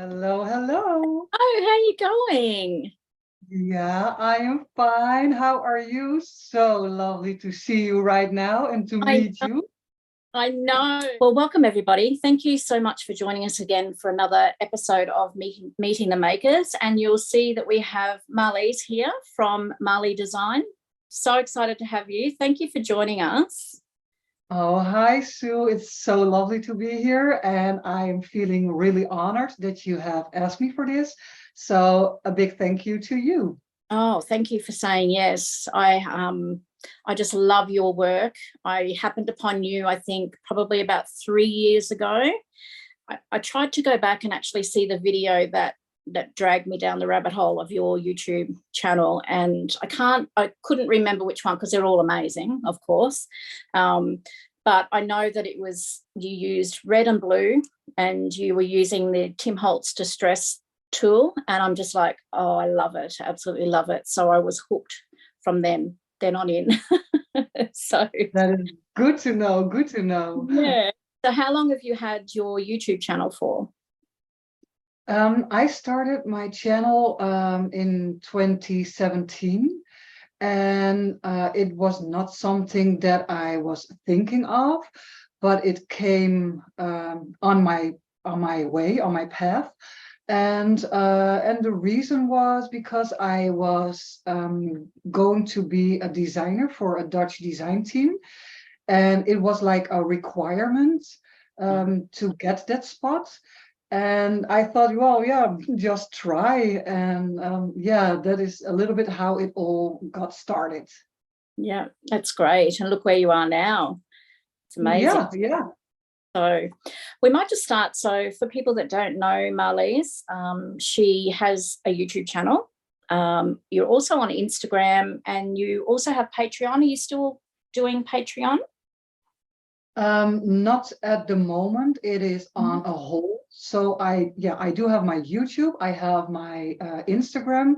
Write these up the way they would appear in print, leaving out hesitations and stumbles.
Hello, hello. Oh, how are you going? Yeah, I am fine. How are you? So lovely to see you right now and to I meet you. I know. Well, welcome everybody. Thank you so much for joining us again for another episode of Meeting the Makers. And you'll see that we have Marlies here from Marley Design. So excited to have you. Thank you for joining us. Oh, hi, Sue. It's so lovely to be here, and I'm feeling really honored that you have asked me for this. So a big thank you to you. Oh, thank you for saying yes. I just love your work. I happened upon you, I think, probably about 3 years ago. I tried to go back and actually see the video that dragged me down the rabbit hole of your YouTube channel, and I couldn't remember which one because they're all amazing, of course. But I know that it was, you used red and blue and you were using the Tim Holtz distress tool, and I'm just like, oh, I love it, absolutely love it. So I was hooked from then on in. So That is good to know. Good to know. yeah. So how long have you had your YouTube channel for? I started my channel in 2017. And it was not something that I was thinking of, but it came on my way, on my path. And the reason was because I was going to be a designer for a Dutch design team, and it was like a requirement to get that spot. And I thought, well, yeah, just try. And yeah, that is a little bit how it all got started. Yeah, that's great. And look where you are now. It's amazing. Yeah. So we might just start. So for people that don't know Marlies, she has a YouTube channel. You're also on Instagram, and you also have Patreon. Are you still doing Patreon? Not at the moment. It is on a hold. So I do have my YouTube. I have my Instagram,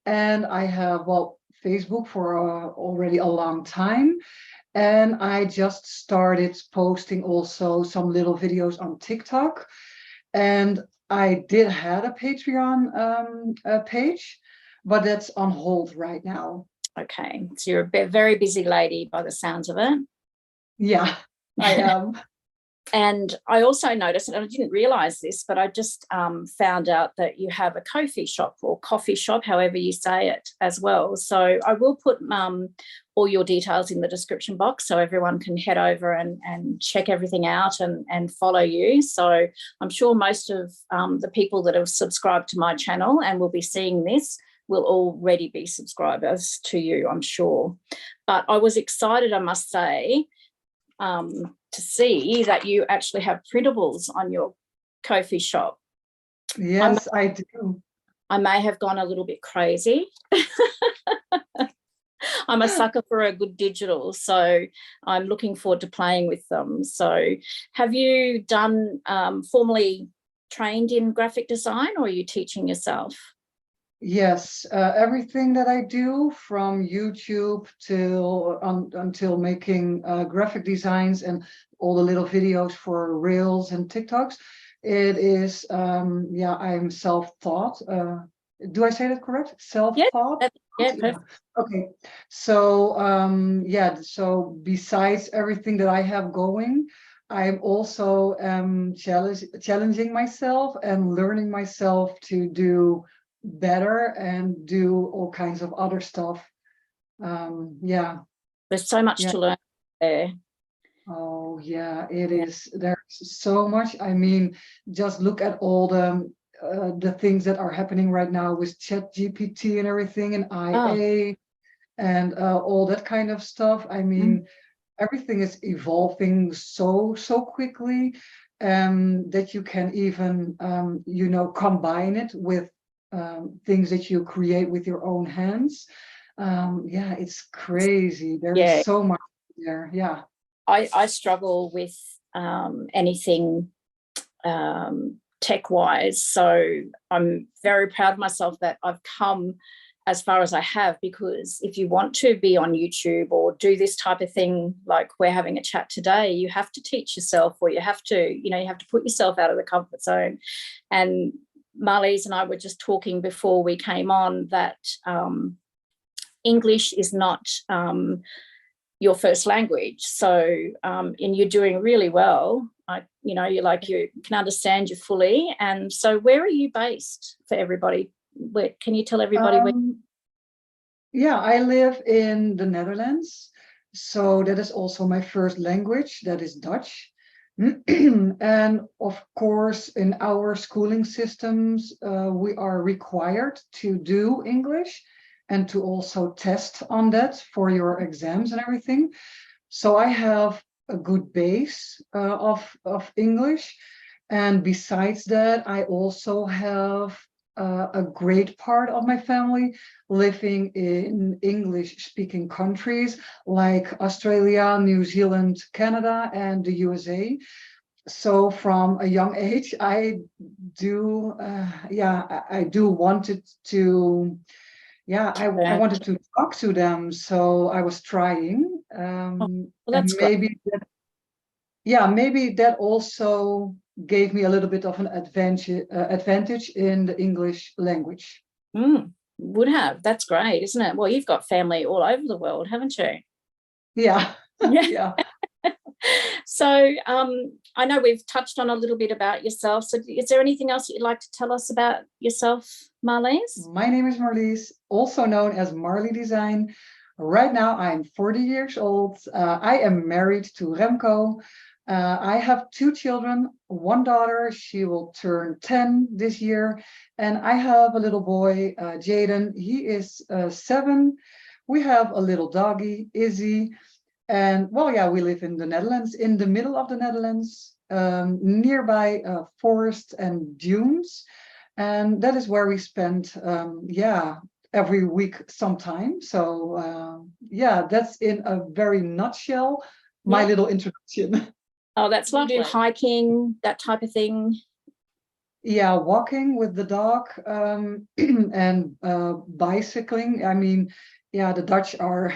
and I have, well, Facebook for already a long time. And I just started posting also some little videos on TikTok. And I did have a Patreon page, but that's on hold right now. Okay, so you're a very busy lady by the sounds of it. Yeah, I am. And I also noticed, and I didn't realize this, but I just found out that you have a Ko-fi shop or coffee shop, however you say it, as well. So I will put all your details in the description box so everyone can head over and check everything out and follow you. So I'm sure most of the people that have subscribed to my channel and will be seeing this will already be subscribers to you, I'm sure. But I was excited, I must say, to see that you actually have printables on your Ko-fi shop. Yes, I do. I may have gone a little bit crazy. I'm a sucker for a good digital, so I'm looking forward to playing with them. So have you done formally trained in graphic design, or are you teaching yourself? Yes, everything that I do, from YouTube until making graphic designs and all the little videos for Reels and TikToks, it is yeah, I'm self-taught. Do I say that correct? Self-taught? Yeah, Yeah. Okay. So yeah, so besides everything that I have going, I'm also challenging myself and learning myself to do better and do all kinds of other stuff. Yeah. There's so much to learn there. Oh yeah, it is. There's so much. I mean, just look at all the things that are happening right now with ChatGPT and everything, and IA and all that kind of stuff. I mean, everything is evolving so quickly, that you can even combine it with things that you create with your own hands. Yeah, it's crazy. There is so much there. Yeah. I struggle with anything tech-wise, so I'm very proud of myself that I've come as far as I have, because if you want to be on YouTube or do this type of thing like we're having a chat today, you have to teach yourself, or you have to put yourself out of the comfort zone. And Marlies and I were just talking before we came on that English is not your first language. So, and you're doing really well. You can understand you fully. And so where are you based for everybody? Can you tell everybody where? Yeah, I live in the Netherlands. So that is also my first language, that is Dutch. And of course, in our schooling systems, we are required to do English and to also test on that for your exams and everything. So I have a good base of English. And besides that, I also have a great part of my family living in English-speaking countries like Australia, New Zealand, Canada, and the USA. So from a young age, I do, I do wanted to, I wanted to talk to them. So I was trying, Well, that's and maybe that also gave me a little bit of an advantage in the English language. Would have. That's great, isn't it? Well, you've got family all over the world, haven't you? Yeah. Yeah. So I know we've touched on a little bit about yourself. So is there anything else you'd like to tell us about yourself, Marlies? My name is Marlies, also known as Marley Design. Right now, I'm 40 years old. I am married to Remco. I have 2 children, 1 daughter. She will turn 10 this year. And I have a little boy, Jaden. He is 7. We have a little doggy, Izzy. And well, yeah, we live in the Netherlands, in the middle of the Netherlands, nearby forest and dunes. And that is where we spend, every week sometime. So that's in a very nutshell, my little introduction. Oh, that's lovely. Hiking, that type of thing. Yeah, walking with the dog, and bicycling. I mean, yeah, the Dutch are,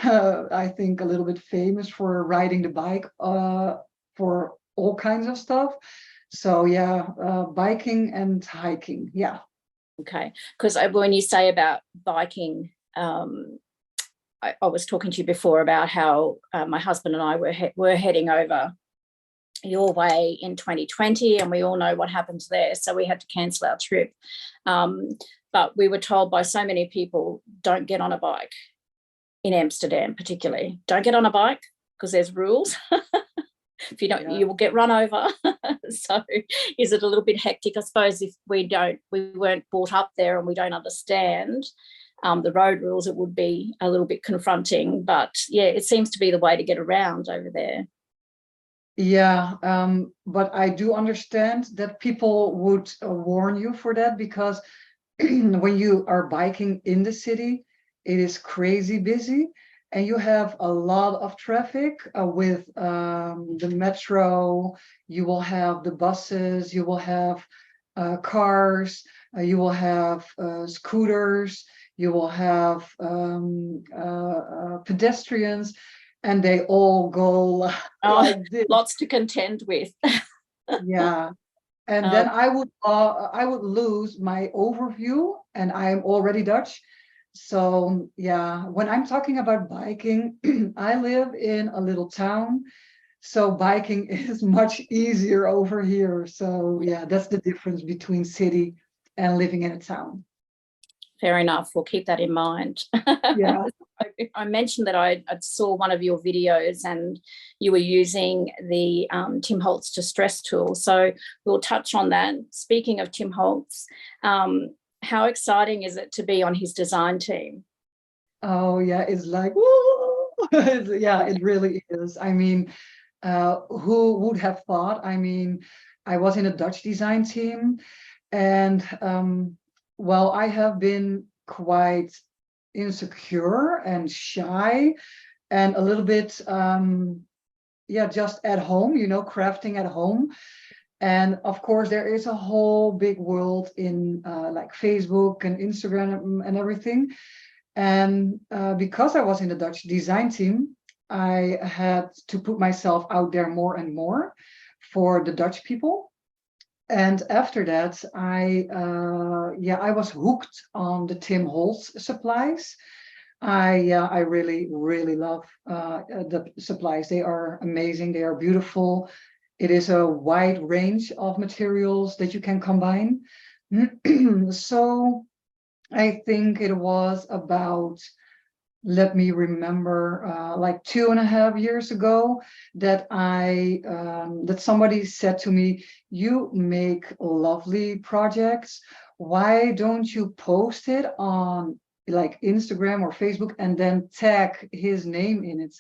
I think, a little bit famous for riding the bike for all kinds of stuff. So yeah, biking and hiking. Yeah. Okay, because when you say about biking, I was talking to you before about how my husband and I were heading over your way in 2020, and we all know what happened there, so we had to cancel our trip. But we were told by so many people, don't get on a bike in Amsterdam, particularly. Don't get on a bike because there's rules. If you don't, you will get run over. So is it a little bit hectic? I suppose if we weren't brought up there and we don't understand the road rules, it would be a little bit confronting. But yeah, it seems to be the way to get around over there. Yeah, but I do understand that people would warn you for that, because when you are biking in the city, it is crazy busy. And you have a lot of traffic with the metro. You will have the buses, you will have cars, you will have scooters, you will have pedestrians, and they all go like this. Lots to contend with. Yeah. And then I would lose my overview, and I'm already Dutch. So yeah, when I'm talking about biking, I live in a little town, so biking is much easier over here. So yeah, that's the difference between city and living in a town. Fair enough. We'll keep that in mind. Yeah. I mentioned that I saw one of your videos and you were using the Tim Holtz distress tool. So we'll touch on that. Speaking of Tim Holtz, how exciting is it to be on his design team? Oh yeah, it's like, woo! Yeah, it really is. I mean, who would have thought? I mean, I was in a Dutch design team, and well, I have been quite insecure and shy and a little bit just at home, crafting at home. And of course there is a whole big world in like Facebook and Instagram and everything. And because I was in the Dutch design team, I had to put myself out there more and more for the Dutch people. And after that, I was hooked on the Tim Holtz supplies. I really, really love the supplies. They are amazing. They are beautiful. It is a wide range of materials that you can combine. So I think it was about, let me remember, like 2.5 years ago that that somebody said to me, you make lovely projects. Why don't you post it on like Instagram or Facebook and then tag his name in it?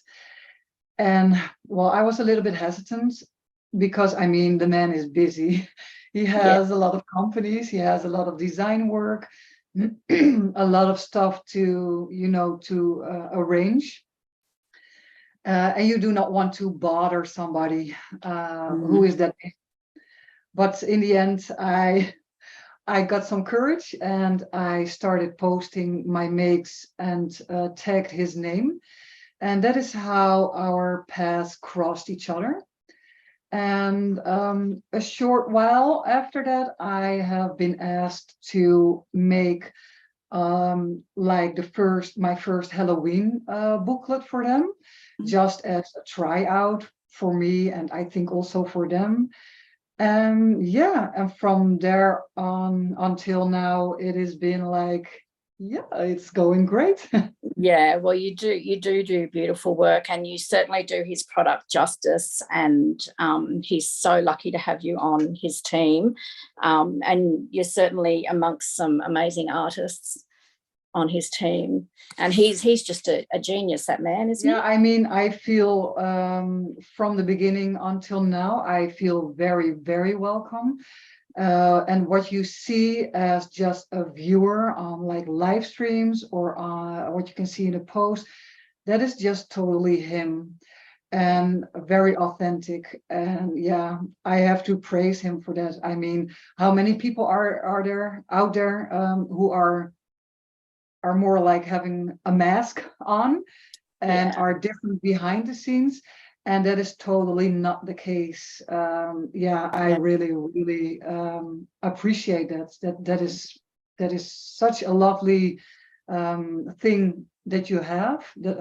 And well, I was a little bit hesitant because I mean, the man is busy. He Yeah. has a lot of companies, he has a lot of design work, a lot of stuff to, to arrange. And you do not want to bother somebody who is that. But in the end, I got some courage and I started posting my makes and tagged his name. And that is how our paths crossed each other. And a short while after that, I have been asked to make like my first Halloween booklet for them, just as a tryout for me, and I think also for them. Yeah, and from there on until now, it has been like, yeah, it's going great. Yeah, well, you do beautiful work, and you certainly do his product justice, and he's so lucky to have you on his team, and you're certainly amongst some amazing artists on his team, and he's just a genius, that man, isn't Yeah, I mean, I feel from the beginning until now, I feel very, very welcome. And what you see as just a viewer on like live streams or what you can see in a post, that is just totally him and very authentic. And yeah, I have to praise him for that. I mean, how many people are there out there who are more like having a mask on and are different behind the scenes, and that is totally not the case. Yeah, I really, really appreciate that is such a lovely thing that you have, that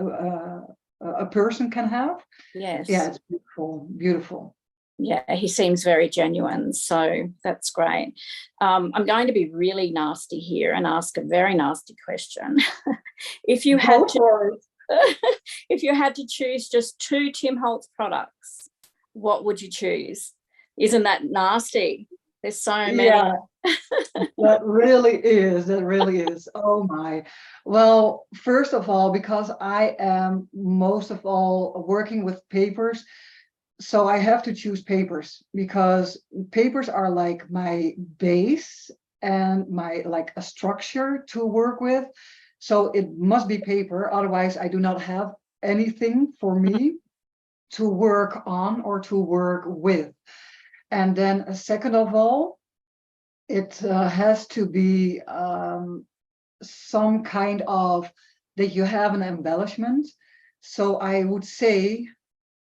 a person can have. Yes. Yeah, it's beautiful, beautiful. Yeah, he seems very genuine, so that's great. I'm going to be really nasty here and ask a very nasty question. If you had to, if you had to choose just 2 Tim Holtz products, what would you choose? Isn't that nasty? There's so many. Yeah, that really is. Oh my. Well, first of all, because I am most of all working with papers, so I have to choose papers because papers are like my base and my like a structure to work with. So it must be paper, otherwise I do not have anything for me to work on or to work with. And then second of all, it has to be some kind of that you have an embellishment. So I would say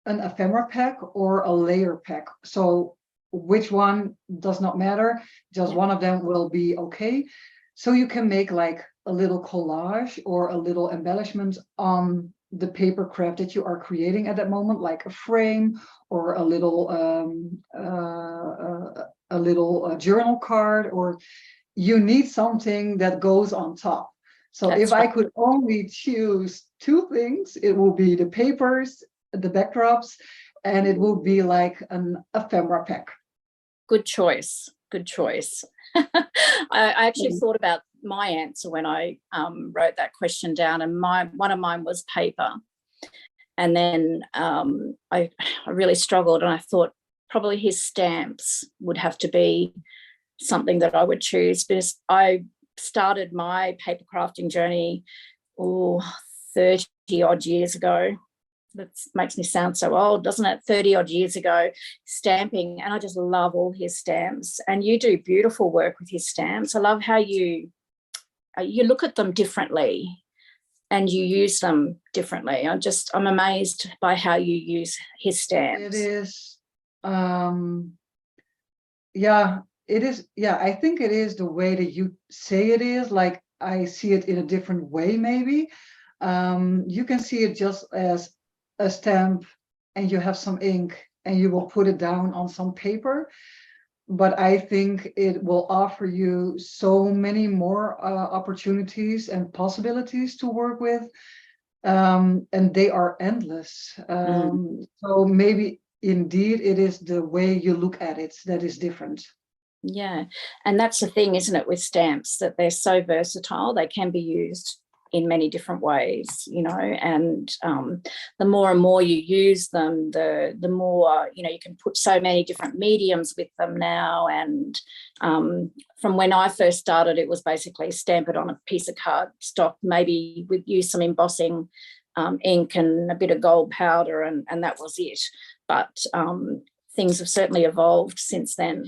an ephemera pack or a layer pack. So which one does not matter, just one of them will be okay. So you can make like a little collage or a little embellishment on the paper craft that you are creating at that moment, like a frame or a little journal card, or you need something that goes on top. So if I could only choose 2 things, it will be the papers, the backdrops, and it will be like an ephemera pack. Good choice. Good choice. I actually thought about my answer when I wrote that question down, and one of mine was paper. And then I really struggled, and I thought probably his stamps would have to be something that I would choose, because I started my paper crafting journey 30 odd years ago. That makes me sound so old, doesn't it? 30 odd years ago, stamping, and I just love all his stamps. And you do beautiful work with his stamps. I love how you look at them differently and you use them differently. I'm amazed by how you use his stamps. It is yeah, it is. Yeah, I think it is the way that you say it is. Like I see it in a different way, maybe. You can see it just as a stamp, and you have some ink, and you will put it down on some paper. But I think it will offer you so many more opportunities and possibilities to work with, and they are endless. Mm. So maybe indeed it is the way you look at it that is different. Yeah, and that's the thing, isn't it, with stamps, that they're so versatile. They can be used in many different ways, you know, and the more and more you use them, the more, you know, you can put so many different mediums with them now. And from when I first started, it was basically stamp it on a piece of cardstock, maybe with use some embossing ink and a bit of gold powder, and that was it. But things have certainly evolved since then.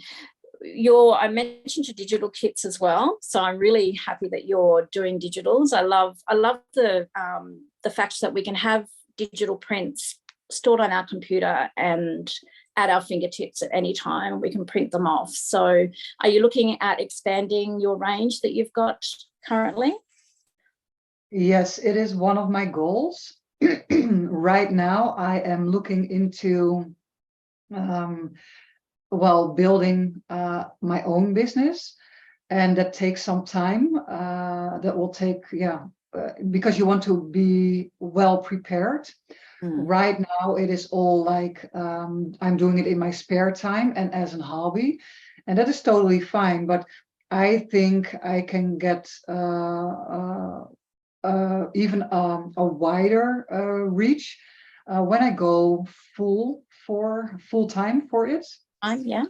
I mentioned your digital kits as well, so I'm really happy that you're doing digitals. I love the fact that we can have digital prints stored on our computer and at our fingertips at any time. We can print them off. So are you looking at expanding your range that you've got currently? Yes, it is one of my goals. Right now, I am looking into building my own business, and that takes some time. That will take, because you want to be well prepared. Right now, it is all like I'm doing it in my spare time and as a hobby, and that is totally fine. But I think I can get even a wider reach when I go full time for it. Yeah.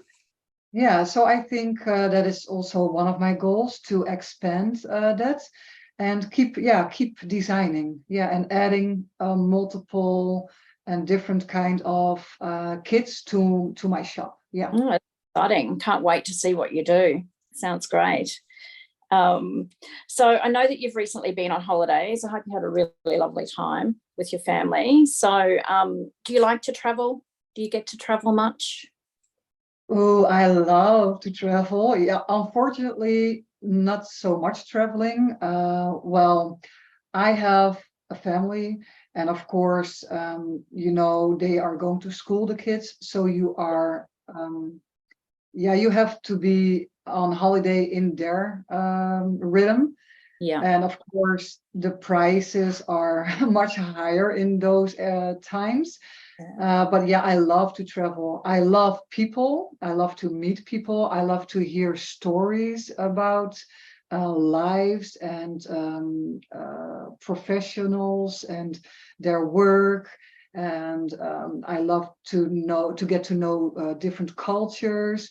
Yeah, so I think that is also one of my goals, to expand that and keep designing, and adding multiple and different kind of kits to my shop. Yeah. That's exciting. Can't wait to see what you do. Sounds great. So I know that you've recently been on holidays. I hope you had a really lovely time with your family. So do you like to travel? Do you get to travel much? Oh, I love to travel. Yeah, unfortunately, not so much traveling. Well, I have a family, and of course, they are going to school, the kids. So you have to be on holiday in their rhythm. Yeah. And of course, the prices are much higher in those times. But yeah, I love to travel. I love people. I love to meet people. I love to hear stories about lives and professionals and their work. And I love to get to know different cultures.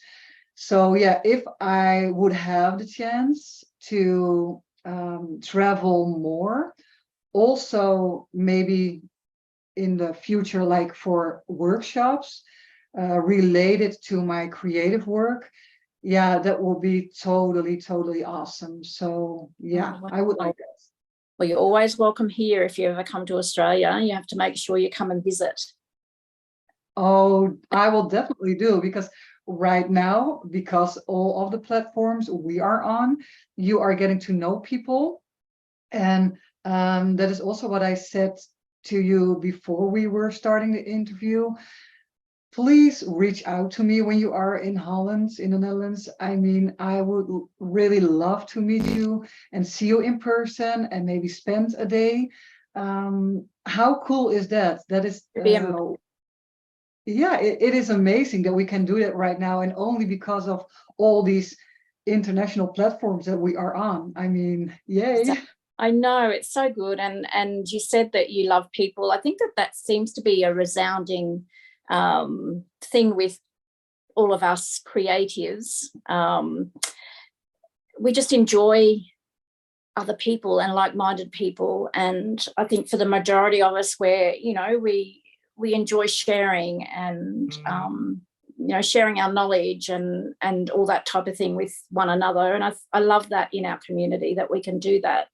So yeah, if I would have the chance to travel more, also maybe in the future, like for workshops related to my creative work, yeah, that will be totally awesome. So yeah, I would like that. Well, you're always welcome here. If you ever come to Australia, you have to make sure you come and visit. Oh, I will definitely do, because right now, because all of the platforms we are on, you are getting to know people. And that is also what I said to you before we were starting the interview. Please reach out to me when you are in Holland, in the Netherlands. I mean, I would really love to meet you and see you in person and maybe spend a day. How cool is that? That is, yeah, it is amazing that we can do that right now, and only because of all these international platforms that we are on. I mean, yay. I know, it's so good. And you said that you love people. I think that seems to be a resounding thing with all of us creatives. We just enjoy other people and like-minded people. And I think for the majority of us, we enjoy sharing and sharing our knowledge and all that type of thing with one another. And I love that in our community, that we can do that.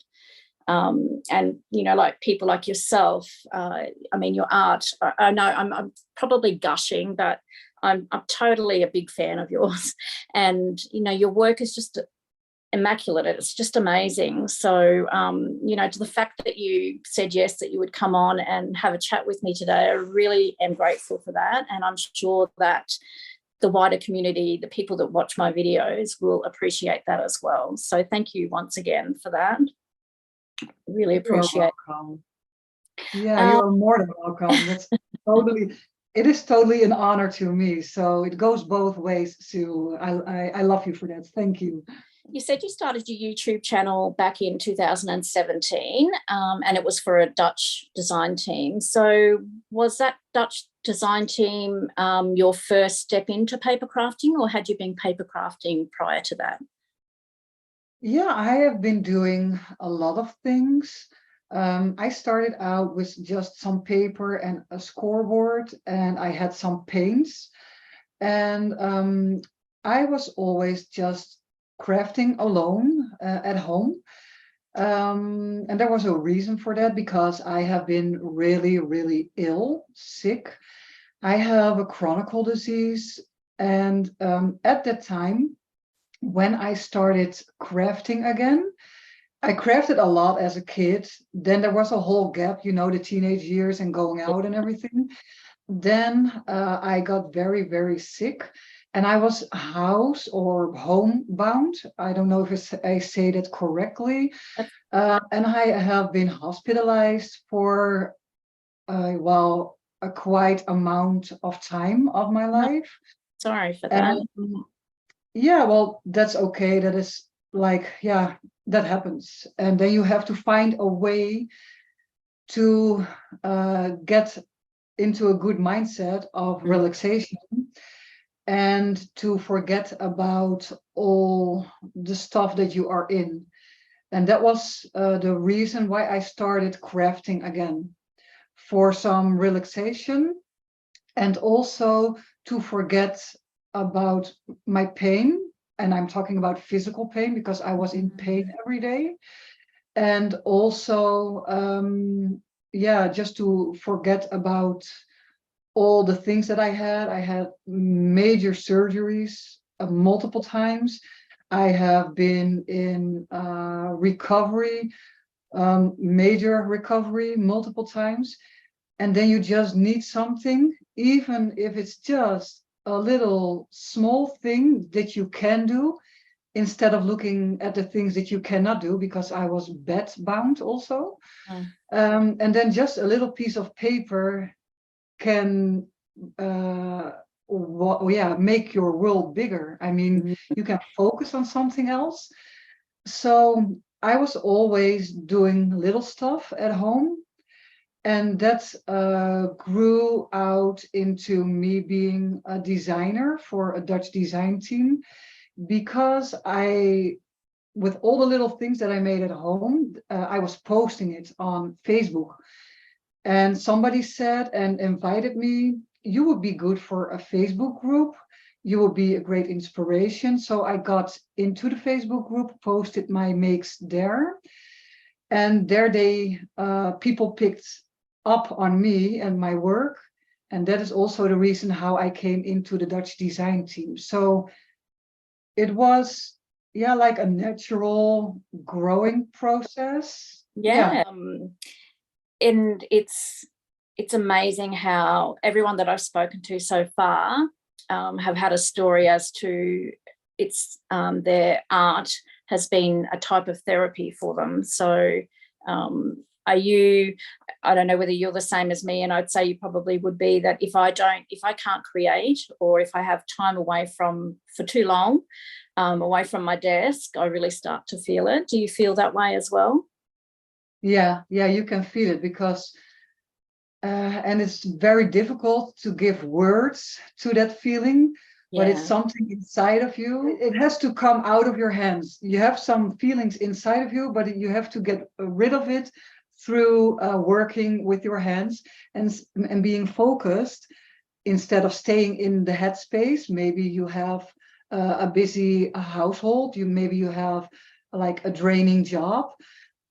And like people like yourself, I mean, your art, I know I'm probably gushing, but I'm totally a big fan of yours. And, you know, your work is just immaculate. It's just amazing. So, you know, to the fact that you said yes, that you would come on and have a chat with me today, I really am grateful for that. And I'm sure that the wider community, the people that watch my videos, will appreciate that as well. So thank you once again for that. Really appreciate it. Welcome. Yeah, you are more than welcome. That's it is totally an honor to me. So it goes both ways, Sue. I love you for that. Thank you. You said you started your YouTube channel back in 2017, and it was for a Dutch design team. So was that Dutch design team your first step into paper crafting, or had you been paper crafting prior to that? Yeah, I have been doing a lot of things. I started out with just some paper and a scoreboard, and I had some paints. And I was always just crafting alone at home. And there was a reason for that, because I have been really, really ill, sick. I have a chronic disease. And at that time, when I started crafting again, I crafted a lot as a kid. Then there was a whole gap, you know, the teenage years and going out and everything. Then I got very, very sick, and I was house or homebound. I don't know if I say that correctly. And I have been hospitalized for, well, a quite amount of time of my life. Sorry for that. Yeah, well, that's okay. That is like, yeah, that happens. And then you have to find a way to get into a good mindset of relaxation and to forget about all the stuff that you are in. And that was the reason why I started crafting again, for some relaxation, and also to forget about my pain. And I'm talking about physical pain, because I was in pain every day. And also, yeah, just to forget about all the things that I had. I had major surgeries multiple times. I have been in recovery, major recovery multiple times. And then you just need something, even if it's just a little small thing that you can do, instead of looking at the things that you cannot do, because I was bed bound also. And then just a little piece of paper can make your world bigger. I mean, you can focus on something else. So I was always doing little stuff at home, and that grew out into me being a designer for a Dutch design team, because with all the little things that I made at home, I was posting it on Facebook. And somebody said and invited me, you would be good for a Facebook group. You will be a great inspiration. So I got into the Facebook group, posted my makes there. And there people picked up on me and my work. And that is also the reason how I came into the Dutch design team. So it was, yeah, like a natural growing process. Yeah. And it's amazing how everyone that I've spoken to so far have had a story as to their art has been a type of therapy for them. So I don't know whether you're the same as me, and I'd say you probably would be, that if I can't create, or if I have time away for too long, away from my desk, I really start to feel it. Do you feel that way as well? Yeah, you can feel it, because and it's very difficult to give words to that feeling, but it's something inside of you. It has to come out of your hands. You have some feelings inside of you, but you have to get rid of it through working with your hands and being focused, instead of staying in the headspace. Maybe you have a busy household, maybe you have like a draining job.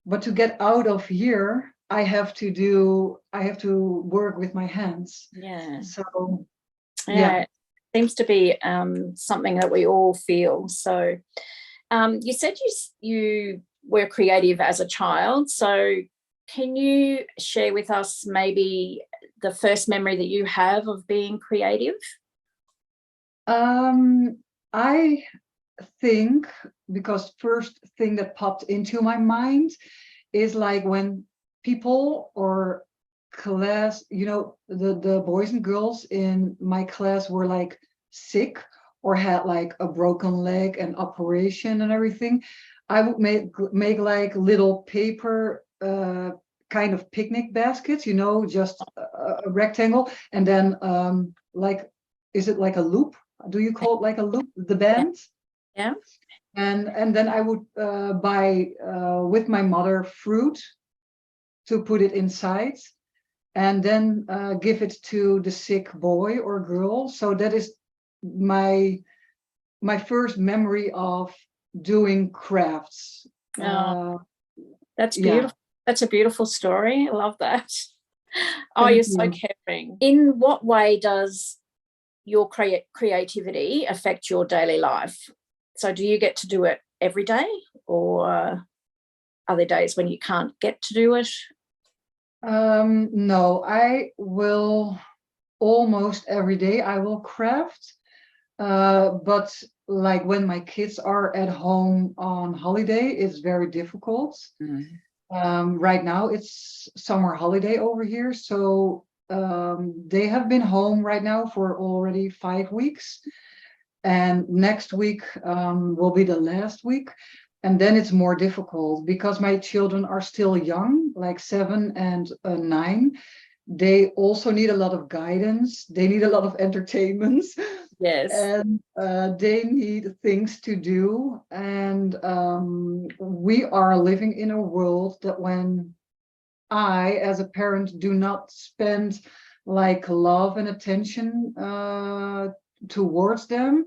But to get out of here, I have to work with my hands. Yeah. So, yeah. seems to be something that we all feel. So you said you were creative as a child. So can you share with us maybe the first memory that you have of being creative? I think, because first thing that popped into my mind is like when people or class, the boys and girls in my class were like sick or had like a broken leg and operation and everything. I would make like little paper kind of picnic baskets, just a rectangle, and then like, is it like a loop? Do you call it like a loop, the band? Yeah. And then I would buy with my mother fruit to put it inside, and then give it to the sick boy or girl. So that is my first memory of doing crafts. That's Yeah. beautiful. That's a beautiful story. I love that. Oh, Thank you're so you. caring. In what way does your creativity affect your daily life? So do you get to do it every day, or are there days when you can't get to do it? No, I will almost every day I will craft. But like when my kids are at home on holiday, it's very difficult. Right now it's summer holiday over here, so they have been home right now for already 5 weeks, and next week will be the last week, and then it's more difficult because my children are still young, like 7 and 9. They also need a lot of guidance, they need a lot of entertainment. Yes. And they need things to do, and we are living in a world that when I, as a parent, do not spend like love and attention towards them,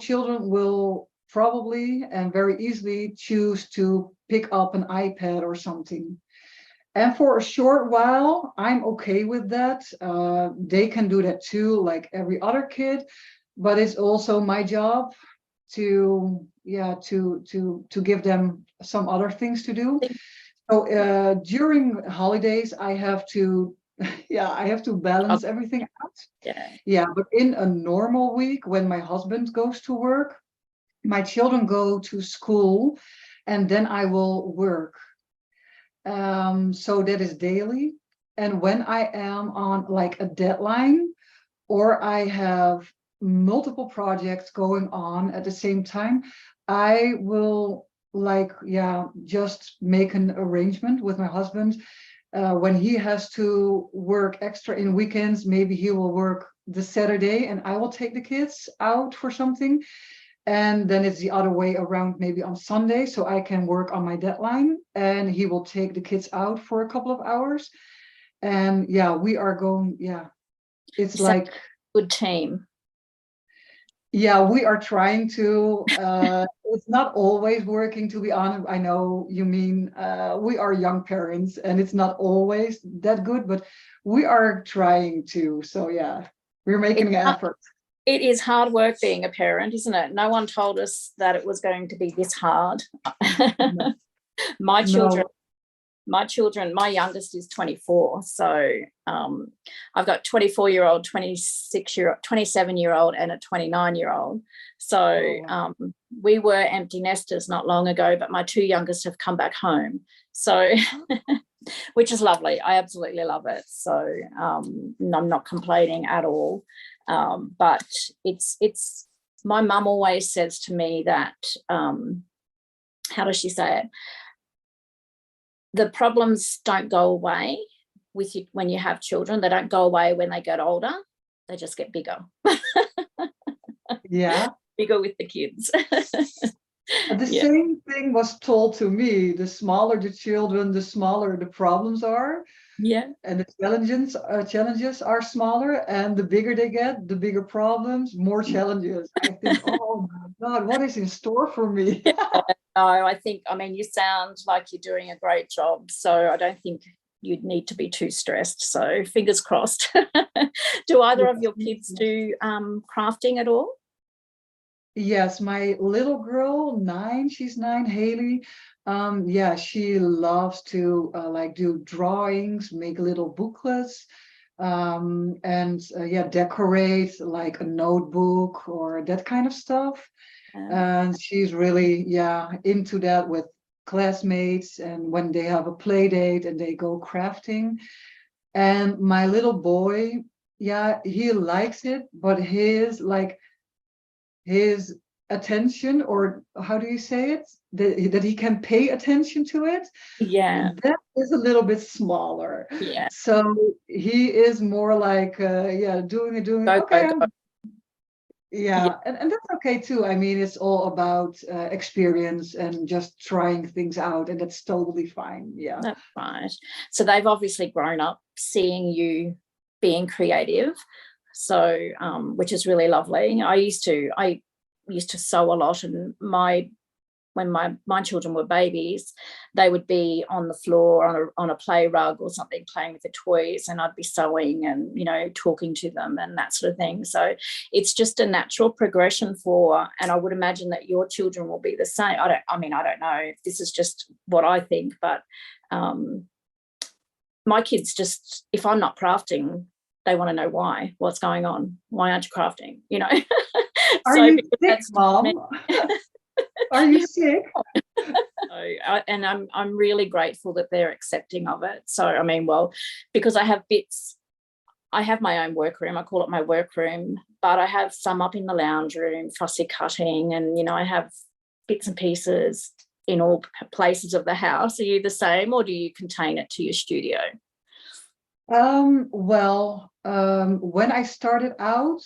children will probably and very easily choose to pick up an iPad or something. And for a short while, I'm okay with that. They can do that too, like every other kid. But it's also my job to give them some other things to do. So during holidays, I have to I have to balance everything out. Yeah, but in a normal week, when my husband goes to work, my children go to school, and then I will work. So that is daily. And when I am on like a deadline, or I have multiple projects going on at the same time, I will just make an arrangement with my husband. When he has to work extra in weekends, maybe he will work the Saturday and I will take the kids out for something. And then it's the other way around, maybe on Sunday, so I can work on my deadline and he will take the kids out for a couple of hours. And we are going, it's like a good team. Yeah, we are trying to. It's not always working, to be honest. I know you mean we are young parents and it's not always that good, but we are trying to. So we're making an effort. It is hard work being a parent, isn't it? No one told us that it was going to be this hard. No. My children, my youngest is 24. So I've got 24-year-old, 27-year-old and a 29-year-old. So we were empty nesters not long ago, but my 2 youngest have come back home. So, which is lovely. I absolutely love it. So I'm not complaining at all. But it's my mum always says to me that, how does she say it? The problems don't go away with you when you have children. They don't go away when they get older. They just get bigger. Yeah. Bigger with the kids. The same thing was told to me. The smaller the children, the smaller the problems are. Yeah. And the challenges are smaller, and the bigger they get, the bigger problems, more challenges. I think, oh my God, what is in store for me? No, I mean, you sound like you're doing a great job. So I don't think you'd need to be too stressed. So fingers crossed. Do either of your kids do crafting at all? Yes, my little girl, 9, she's 9, Haley. Yeah, she loves to like do drawings, make little booklets, and yeah, decorate like a notebook or that kind of stuff. And she's really, yeah, into that with classmates, and when they have a play date and they go crafting. And my little boy, yeah, he likes it, but his attention, or how do you say it, that he can pay attention to it, Yeah. that is a little bit smaller. Yeah. So he is more like yeah, doing it, Go, okay, go, go. yeah, and that's okay too. I mean, it's all about experience and just trying things out, and that's totally fine. Yeah, That's right. So they've obviously grown up seeing you being creative, so which is really lovely. I used to sew a lot, and when my children were babies, they would be on the floor on a play rug or something, playing with the toys, and I'd be sewing and, you know, talking to them and that sort of thing. So it's just a natural progression and I would imagine that your children will be the same. I don't know. This is just what I think, but my kids just, if I'm not crafting, they want to know why. What's going on? Why aren't you crafting? You know. Are you sick, Mom? Are you sick? And I'm really grateful that they're accepting of it. So I mean, well, because I have my own workroom. I call it my workroom, but I have some up in the lounge room, fussy cutting, and, you know, I have bits and pieces in all places of the house. Are you the same, or do you contain it to your studio? Well, when I started out,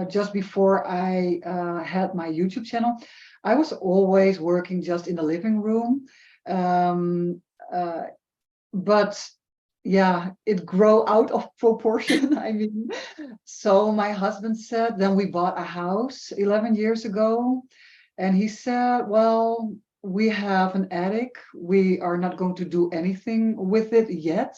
just before I had my YouTube channel, I was always working just in the living room. But yeah, it grew out of proportion. I mean, so my husband said, then we bought a house 11 years ago, and he said, well, we have an attic. We are not going to do anything with it yet.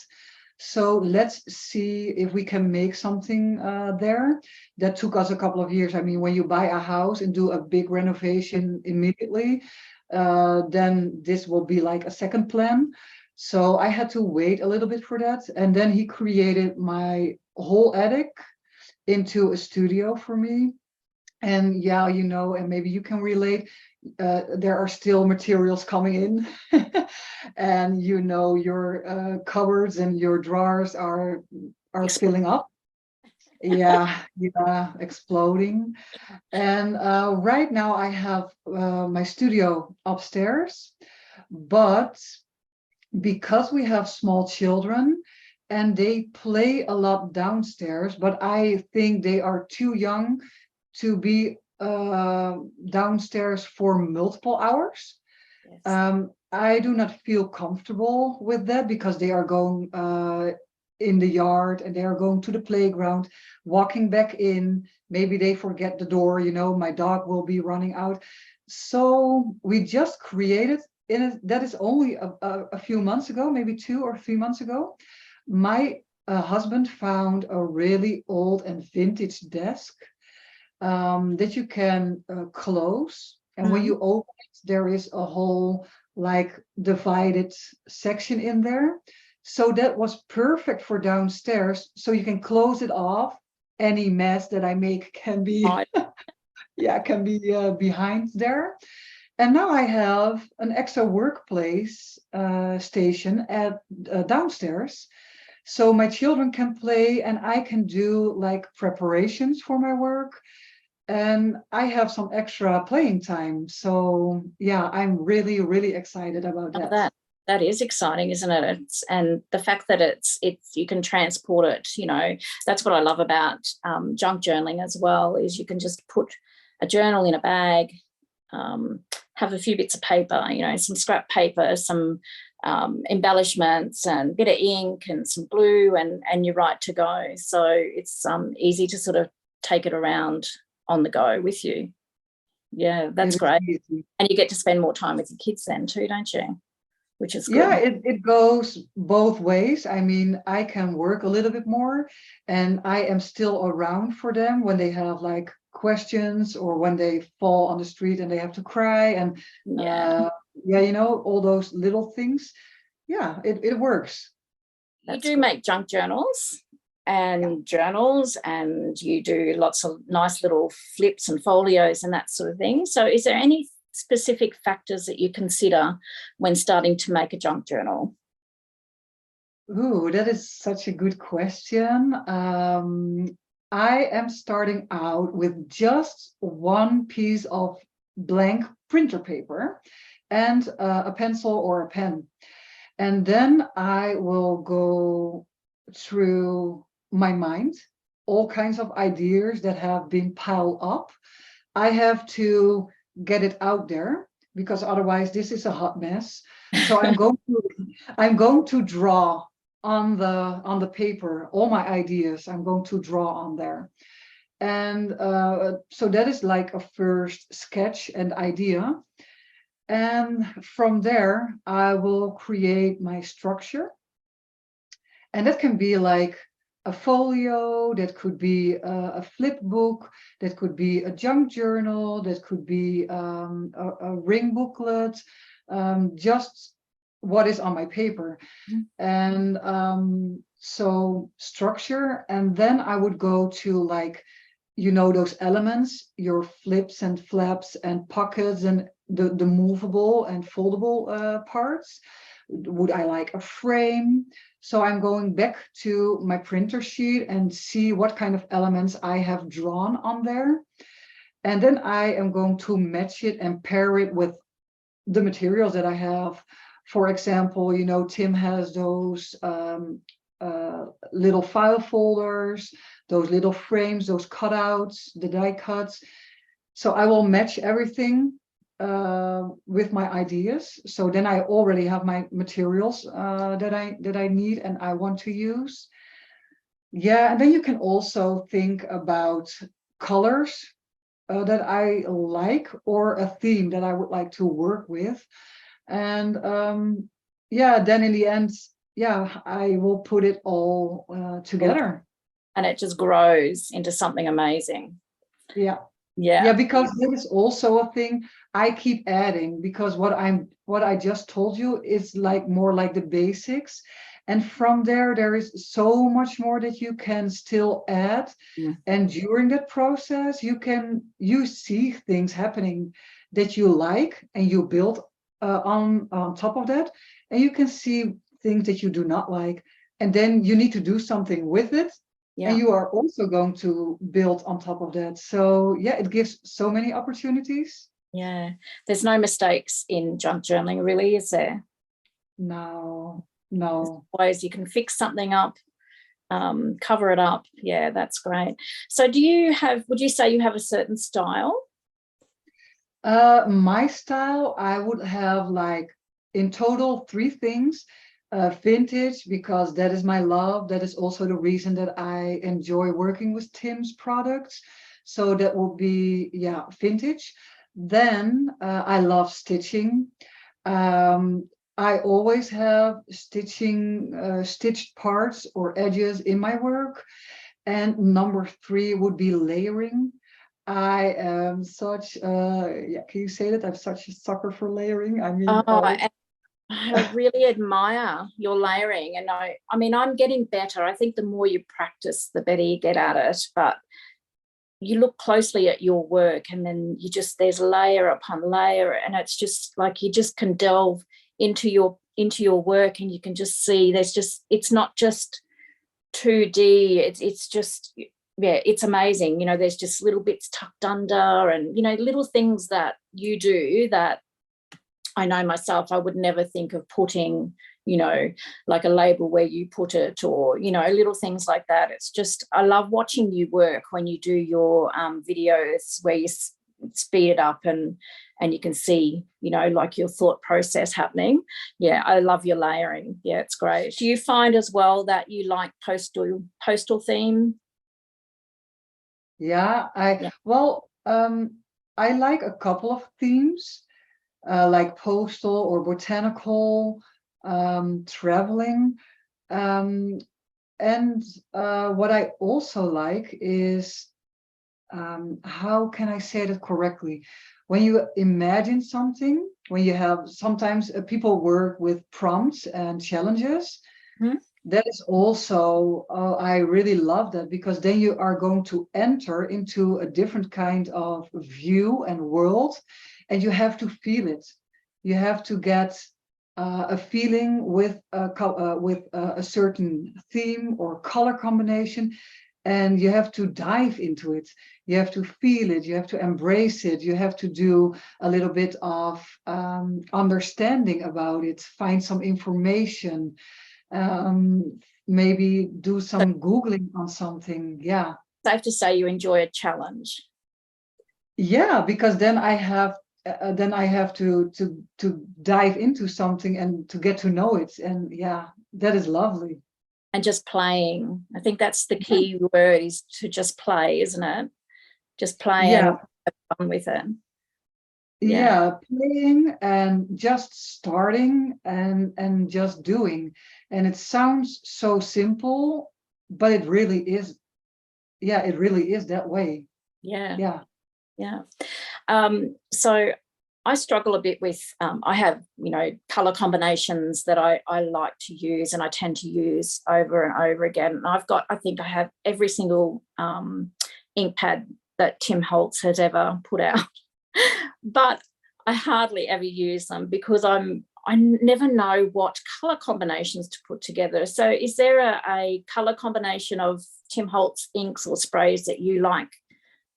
So let's see if we can make something there. That took us a couple of years. I mean, when you buy a house and do a big renovation immediately, then this will be like a second plan. So I had to wait a little bit for that. And then he created my whole attic into a studio for me. And yeah, you know, and maybe you can relate, there are still materials coming in. And you know, your cupboards and your drawers are filling up. Yeah, exploding. And right now I have my studio upstairs, but because we have small children and they play a lot downstairs, but I think they are too young to be downstairs for multiple hours. Yes. I do not feel comfortable with that, because they are going in the yard and they are going to the playground, walking back in. Maybe they forget the door, you know, my dog will be running out. So we just created, that is only a few months ago, maybe 2 or 3 months ago, my husband found a really old and vintage desk that you can close. And when you open it, there is a whole like divided section in there. So that was perfect for downstairs. So you can close it off. Any mess that I make can be, yeah, can be behind there. And now I have an extra workplace station at downstairs. So my children can play and I can do like preparations for my work. And I have some extra playing time. So yeah, I'm really, really excited about that. That is exciting, isn't it? And the fact that it's you can transport it, you know, that's what I love about junk journaling as well, is you can just put a journal in a bag, have a few bits of paper, you know, some scrap paper, some embellishments and a bit of ink and some glue, and you're right to go. So it's easy to sort of take it around on the go with you. Yeah, that's great. And you get to spend more time with your kids then too, don't you? which is Yeah, good. it goes both ways. I mean, I can work a little bit more and I am still around for them when they have like questions or when they fall on the street and they have to cry and Yeah. yeah, you know, all those little things. Yeah, it works. You That's do good. make junk journals Yeah. and journals, and you do lots of nice little flips and folios and that sort of thing. So is there any specific factors that you consider when starting to make a junk journal? Ooh, that is such a good question. I am starting out with just one piece of blank printer paper and a pencil or a pen. And then I will go through my mind, all kinds of ideas that have been piled up. I have to get it out there because otherwise this is a hot mess. So I'm going to draw on the paper all my ideas. I'm going to draw on there. And so that is like a first sketch and idea. And from there, I will create my structure. And that can be like a folio, that could be a flip book, that could be a junk journal, that could be a ring booklet, just what is on my paper. And so structure, and then I would go to like, you know, those elements, your flips and flaps and pockets and the movable and foldable parts. Would I like a frame? So I'm going back to my printer sheet and see what kind of elements I have drawn on there. And then I am going to match it and pair it with the materials that I have. For example, you know, Tim has those little file folders, those little frames, those cutouts, the die cuts. So I will match everything with my ideas. So then I already have my materials that I need and I want to use. Yeah, and then you can also think about colors that I like or a theme that I would like to work with. And yeah, then in the end, yeah, I will put it all together. And it just grows into something amazing. Yeah. Yeah, Yeah. because that is also a thing I keep adding because what I just told you is like more like the basics. And from there is so much more that you can still add. Mm. And during that process, you see things happening that you like and you build on top of that. And you can see things that you do not like. And then you need to do something with it and Yeah. you are also going to build on top of that. So yeah, it gives so many opportunities. Yeah. There's no mistakes in junk journaling, really, is there? No, There's no. ways you can fix something up, cover it up. Yeah, that's great. So would you say you have a certain style? My style, I would have like in total three things. Vintage, because that is my love. That is also the reason that I enjoy working with Tim's products. So that would be, yeah, vintage. Then I love stitching. I always have stitched parts or edges in my work. And number three would be layering. I am such yeah, can you say that? I'm such a sucker for layering. I mean, Oh, and I really admire your layering. And I mean, I'm getting better. I think the more you practice, the better you get at it. But you look closely at your work and then there's layer upon layer, and it's just like you just can delve into your work and you can just see it's not just 2D, it's just, yeah, it's amazing. You know, there's just little bits tucked under and, you know, little things that you do that I know myself I would never think of putting, you know, like a label where you put it, or, you know, little things like that. It's just, I love watching you work when you do your videos where you speed it up and you can see, you know, like your thought process happening. Yeah, I love your layering. Yeah, it's great. Do you find as well that you like postal theme? yeah, Yeah. I like a couple of themes, like postal or botanical. traveling. And what I also like is, how can I say that correctly? When you imagine something, when you have, sometimes people work with prompts and challenges. Mhm. That is also, I really love that, because then you are going to enter into a different kind of view and world, and you have to feel it. You have to get a feeling with a certain theme or color combination, and you have to dive into it. You have to feel it. You have to embrace it. You have to do a little bit of understanding about it, find some information, maybe do So some Googling on something. Yeah. safe to say you enjoy a challenge. Yeah, because then I have to dive into something and to get to know it. And yeah, that is lovely. And just playing. I think that's the key word, is to just play, isn't it? Just play and Yeah. have fun with it. Yeah, playing and just starting and just doing. And it sounds so simple, but it really is. Yeah, it really is that way. Yeah. Yeah. Yeah. So I struggle a bit with, I have, color combinations that I like to use, and I tend to use over and over again. And I think I have every single ink pad that Tim Holtz has ever put out, but I hardly ever use them because I never know what color combinations to put together. So is there a color combination of Tim Holtz inks or sprays that you like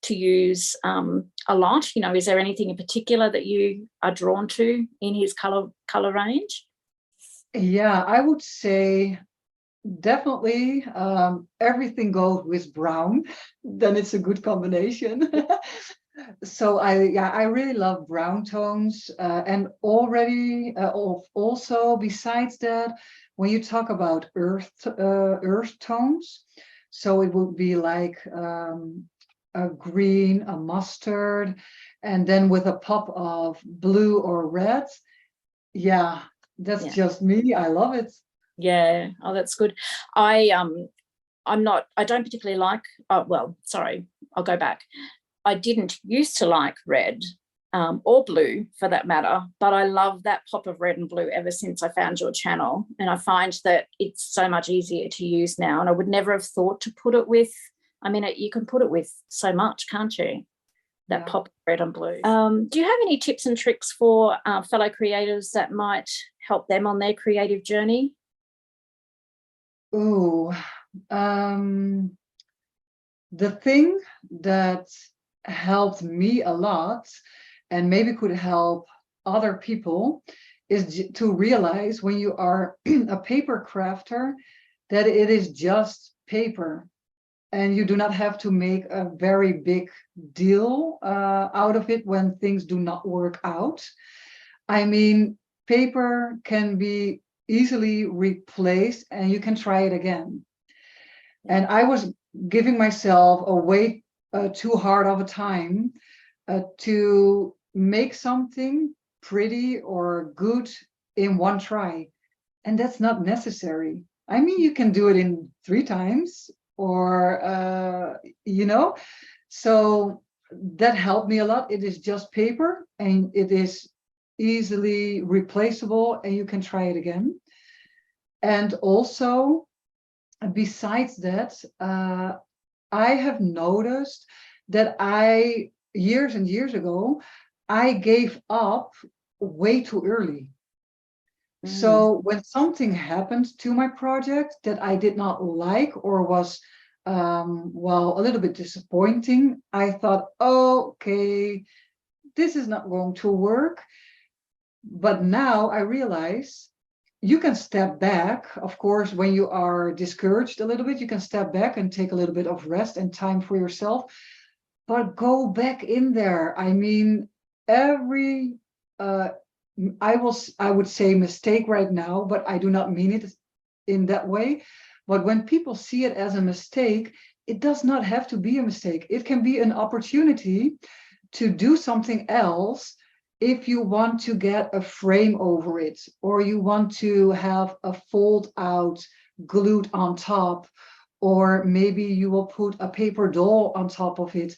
to use a lot? Is there anything in particular that you are drawn to in his color range? Yeah, I would say definitely everything goes with brown. Then it's a good combination. So I really love brown tones, and already also besides that, when you talk about earth tones, so it would be like a green, a mustard, and then with a pop of blue or red. Yeah, that's Yeah. just me. I love it. Yeah. Oh, that's good. I don't particularly like, sorry, I'll go back. I didn't used to like red or blue for that matter, but I love that pop of red and blue ever since I found your channel. And I find that it's so much easier to use now. And I would never have thought to put it with, you can put it with so much, can't you? That Yeah. pop of red and blue. Do you have any tips and tricks for fellow creatives that might help them on their creative journey? Ooh, the thing that helped me a lot, and maybe could help other people, is to realize when you are a paper crafter that it is just paper, and you do not have to make a very big deal out of it when things do not work out. I mean, paper can be easily replaced and you can try it again. And I was giving myself a way too hard of a time to make something pretty or good in one try. And that's not necessary. I mean, you can do it in 3 times or, so that helped me a lot. It is just paper and it is easily replaceable and you can try it again. And also, besides that, I have noticed that years and years ago, I gave up way too early. So when something happened to my project that I did not like or was, a little bit disappointing, I thought, oh, okay, this is not going to work. But now I realize you can step back. Of course, when you are discouraged a little bit, you can step back and take a little bit of rest and time for yourself, but go back in there. I mean, every I would say mistake right now, but I do not mean it in that way. But when people see it as a mistake, it does not have to be a mistake. It can be an opportunity to do something else if you want to get a frame over it, or you want to have a fold out glued on top, or maybe you will put a paper doll on top of it.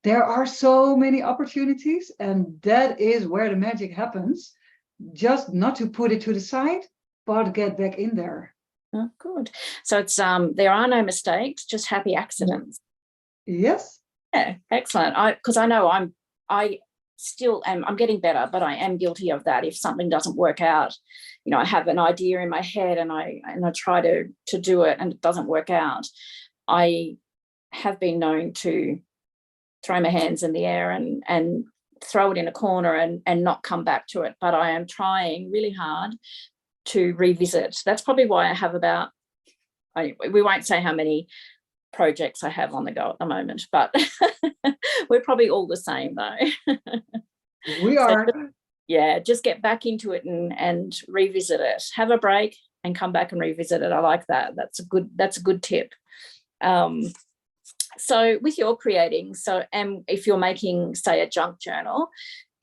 There are so many opportunities, and that is where the magic happens. Just not to put it to the side, but get back in there. Oh, good. So it's there are no mistakes, just happy accidents. Yes. Yeah, excellent. Because I know I still am, I'm getting better, but I am guilty of that. If something doesn't work out, you know, I have an idea in my head and I try to do it and it doesn't work out. I have been known to throw my hands in the air and throw it in a corner and not come back to it. But I am trying really hard to revisit. That's probably why I have about, we won't say how many projects I have on the go at the moment, but we're probably all the same though. We are. Yeah, just get back into it and revisit it. Have a break and come back and revisit it. I like that. That's a good tip. So with your creating, and if you're making, say, a junk journal,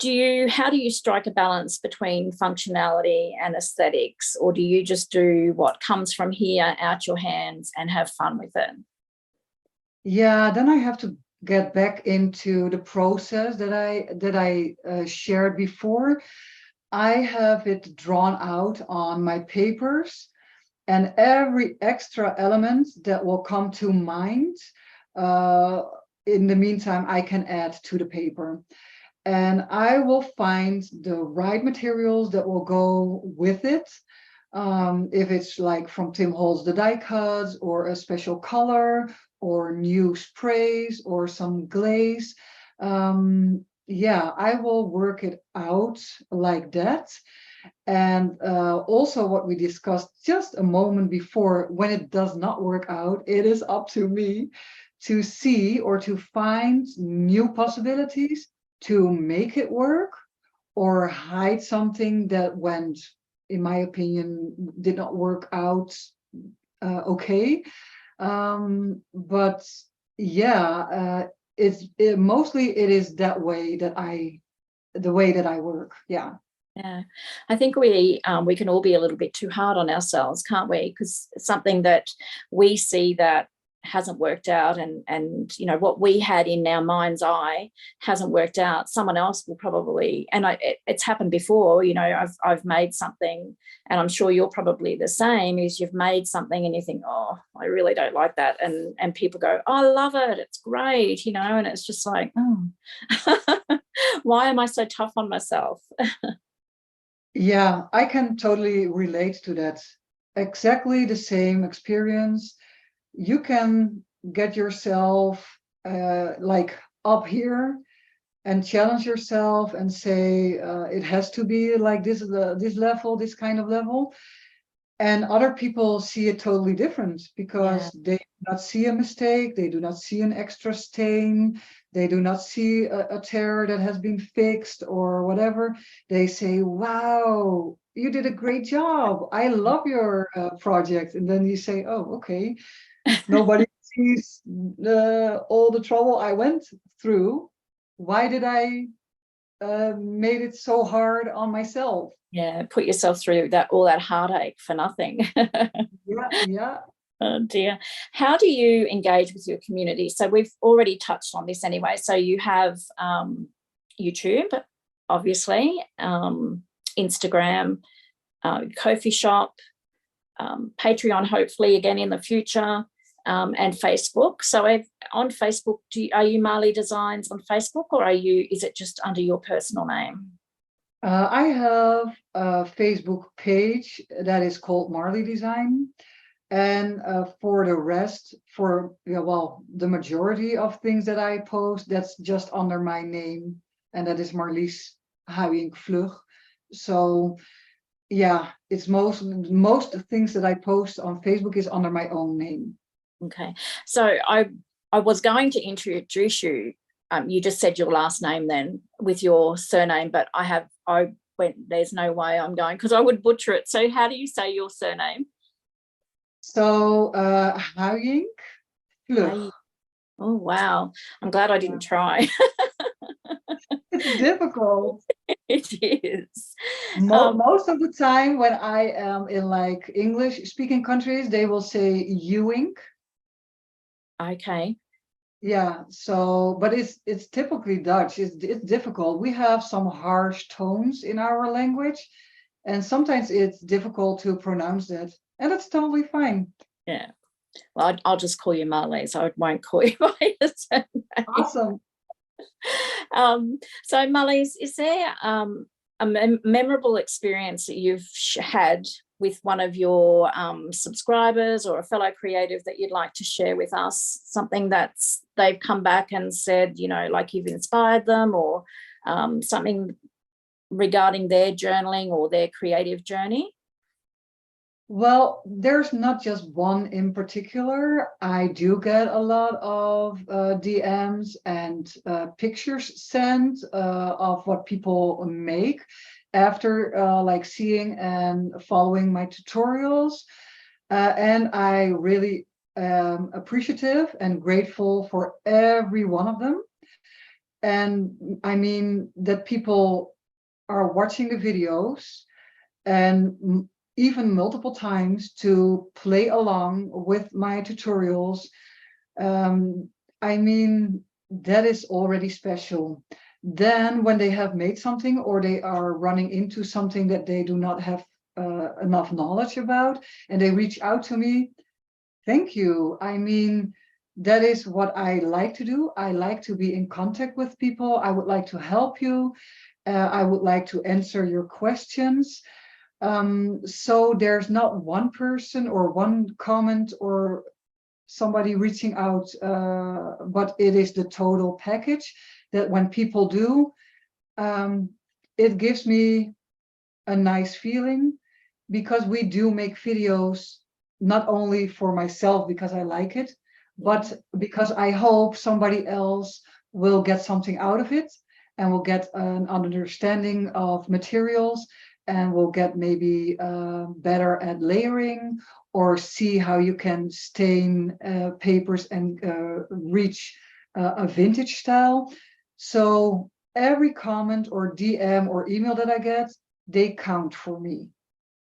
how do you strike a balance between functionality and aesthetics, or do you just do what comes from here out your hands and have fun with it? Yeah, then I have to get back into the process that I shared before. I have it drawn out on my papers, and every extra element that will come to mind, in the meantime, I can add to the paper. And I will find the right materials that will go with it. If it's like from Tim Holtz, the die cuts, or a special color, or new sprays, or some glaze. Yeah, I will work it out like that. And also what we discussed just a moment before, when it does not work out, it is up to me to see or to find new possibilities to make it work, or hide something that went, in my opinion, did not work out okay. But yeah, mostly it is that way the way that I work. Yeah. Yeah, I think we can all be a little bit too hard on ourselves, can't we? Because something that we see that hasn't worked out, and you know what we had in our mind's eye hasn't worked out, someone else will probably, and it's happened before. You know, I've made something, and I'm sure you're probably the same. Is you've made something and you think, oh, I really don't like that, and people go, oh, I love it, it's great, you know, and it's just like, oh, why am I so tough on myself? Yeah, I can totally relate to that. Exactly the same experience. You can get yourself like up here and challenge yourself and say it has to be like this level, this kind of level. And other people see it totally different, because they do not see a mistake, they do not see an extra stain, they do not see a tear that has been fixed or whatever. They say, wow, you did a great job, I love your project. And then you say, oh, okay, nobody sees all the trouble I went through. Why did I made it so hard on myself? Yeah, put yourself through all that heartache for nothing. Yeah. Oh dear. How do you engage with your community? So we've already touched on this anyway. So you have YouTube, obviously, Instagram, Ko-fi shop, Patreon, hopefully again in the future, and Facebook. So on Facebook, are you Marlie Designs on Facebook, or is it just under your personal name? I have a Facebook page that is called Marlie Design. And for the rest, the majority of things that I post, that's just under my name. And that is Marlies Vlug. So yeah, it's most things that I post on Facebook is under my own name. Okay. So I was going to introduce you. You just said your last name then with your surname, but I went, there's no way I'm going, because I would butcher it. So how do you say your surname? So Vlug. Oh, wow. I'm glad I didn't try. It's difficult. It is. Um, Most of the time when I am in like English speaking countries, they will say "youing." okay. Yeah, so but it's typically Dutch. It's difficult. We have some harsh tones in our language, and sometimes it's difficult to pronounce that, and that's totally fine. Yeah. Well, I'll just call you Marlies. I won't call you by your surname. Awesome. So, Marlies, is there a memorable experience that you've had with one of your subscribers or a fellow creative that you'd like to share with us? Something that's they've come back and said, you know, like you've inspired them, or something regarding their journaling or their creative journey? Well, there's not just one in particular. I do get a lot of DMs and pictures sent of what people make after like seeing and following my tutorials. And I really am appreciative and grateful for every one of them. And I mean that people are watching the videos and even multiple times to play along with my tutorials. I mean, that is already special. Then when they have made something or they are running into something that they do not have enough knowledge about, and they reach out to me, thank you. I mean, that is what I like to do. I like to be in contact with people. I would like to help you. I would like to answer your questions. So there's not one person or one comment or somebody reaching out, but it is the total package that when people do, um, it gives me a nice feeling, because we do make videos not only for myself because I like it, but because I hope somebody else will get something out of it and will get an understanding of materials and will get maybe better at layering, or see how you can stain papers and reach a vintage style. So every comment or DM or email that I get, they count for me,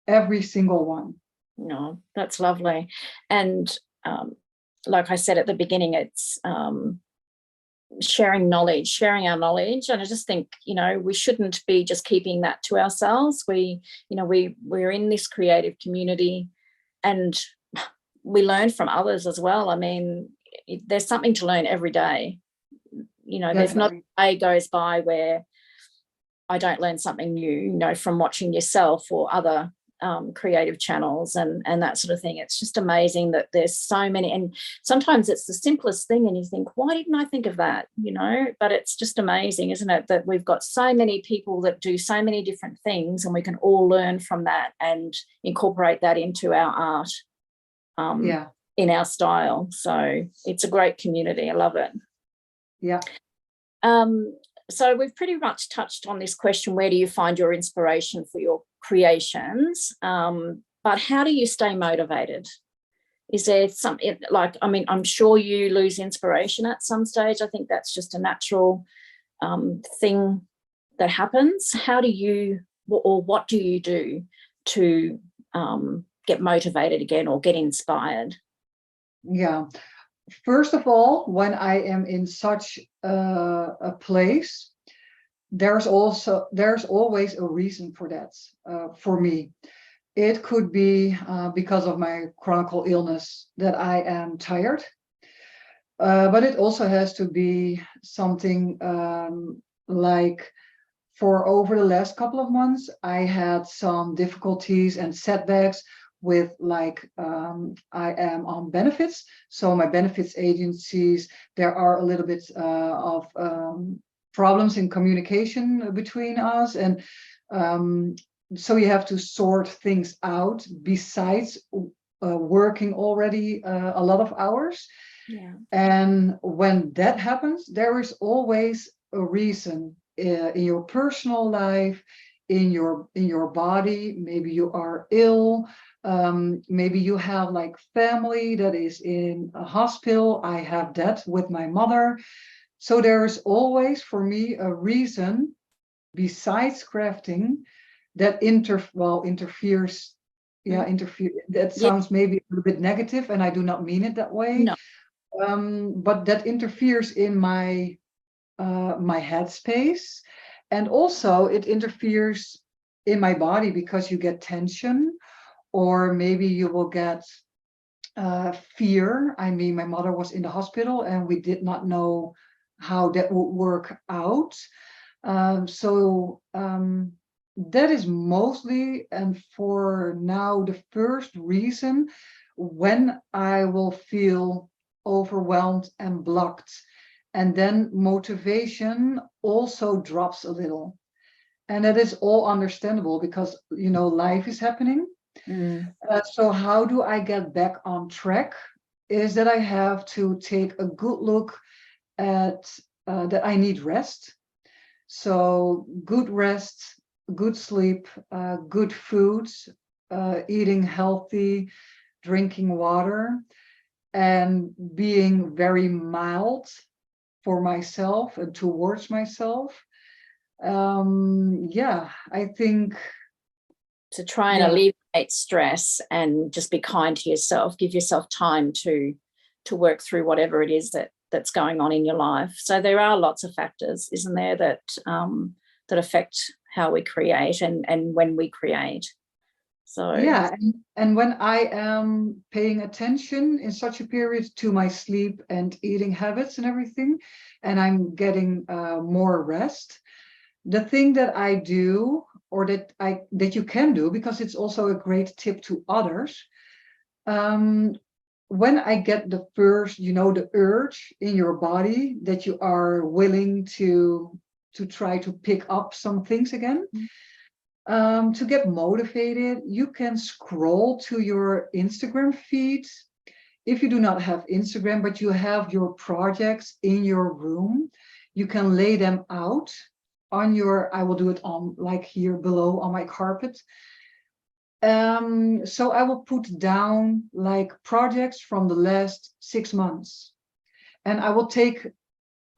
every single one. No, that's lovely. And like I said at the beginning, it's sharing knowledge, sharing our knowledge. And I just think, you know, we shouldn't be just keeping that to ourselves. We're in this creative community, and we learn from others as well. I mean, there's something to learn every day. You know, there's not Definitely. a day goes by where I don't learn something new, you know, from watching yourself or other creative channels and that sort of thing. It's just amazing that there's so many, and sometimes it's the simplest thing and you think, why didn't I think of that, you know? But it's just amazing, isn't it, that we've got so many people that do so many different things, and we can all learn from that and incorporate that into our art, Yeah. in our style. So it's a great community. I love it. Yeah. So we've pretty much touched on this question, where do you find your inspiration for your creations? But how do you stay motivated? Is there something like, I mean, I'm sure you lose inspiration at some stage. I think that's just a natural thing that happens. How do you, or what do you do to get motivated again or get inspired? Yeah. First of all, when I am in such a place, there's always a reason for that. For me, it could be because of my chronic illness that I am tired, but it also has to be something like, for over the last couple of months, I had some difficulties and setbacks with like, I am on benefits. So my benefits agencies, there are a little bit of problems in communication between us. And so you have to sort things out besides working already a lot of hours. Yeah. And when that happens, there is always a reason in your personal life, in your body. Maybe you are ill. Maybe you have like family that is in a hospital. I have that with my mother. So there is always for me a reason besides crafting that interferes. Yeah, interfere. That Yeah. sounds maybe a little bit negative, and I do not mean it that way. No. But that interferes in my my headspace, and also it interferes in my body because you get tension, or maybe you will get fear. I mean, my mother was in the hospital, and we did not know how that would work out. So that is mostly, and for now, the first reason when I will feel overwhelmed and blocked. And then motivation also drops a little. And that is all understandable because, you know, life is happening. Mm. So how do I get back on track? Is that I have to take a good look at that I need rest. So good rest, good sleep, good foods, eating healthy, drinking water, and being very mild for myself and towards myself. Yeah, I think, To try and yeah, alleviate stress and just be kind to yourself, give yourself time to work through whatever it is that's going on in your life. So there are lots of factors, isn't there, that that affect how we create and when we create. So yeah. And when I am paying attention in such a period to my sleep and eating habits and everything, and I'm getting more rest, the thing that I do, or that you can do, because it's also a great tip to others, when I get the first, you know, the urge in your body that you are willing to try to pick up some things again, to get motivated, you can scroll to your Instagram feed. If you do not have Instagram, but you have your projects in your room, you can lay them out on your, I will do it on like here below on my carpet. So I will put down like projects from the last 6 months, and I will take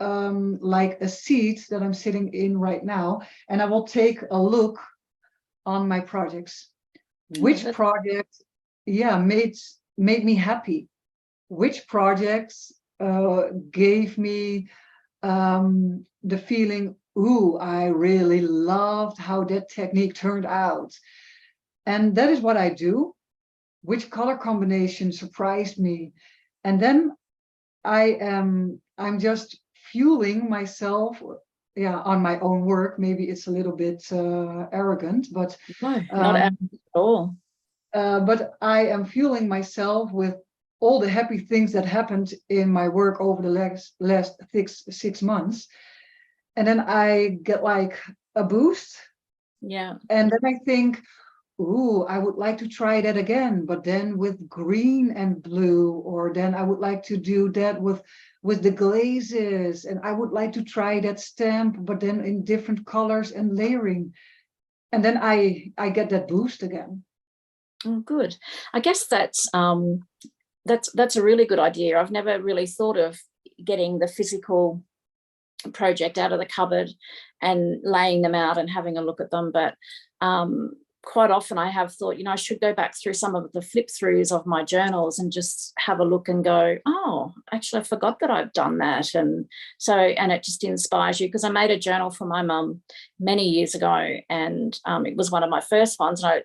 like a seat that I'm sitting in right now, and I will take a look on my projects. Which project, yeah, made me happy? Which projects gave me the feeling, ooh, I really loved how that technique turned out. And that is what I do. Which color combination surprised me? And then I'm just fueling myself, yeah, on my own work. Maybe it's a little bit arrogant, but no, not at all. but I am fueling myself with all the happy things that happened in my work over the last 6 months. And then I get like a boost. Yeah. And then I think, ooh, I would like to try that again, but then with green and blue, or then I would like to do that with the glazes, and I would like to try that stamp, but then in different colors and layering. And then I get that boost again. Oh, good. I guess that's a really good idea. I've never really thought of getting the physical project out of the cupboard and laying them out and having a look at them, but quite often I have thought, you know, I should go back through some of the flip throughs of my journals and just have a look and go, oh, actually I forgot that I've done that. And so, and it just inspires you, because I made a journal for my mum many years ago, and it was one of my first ones, and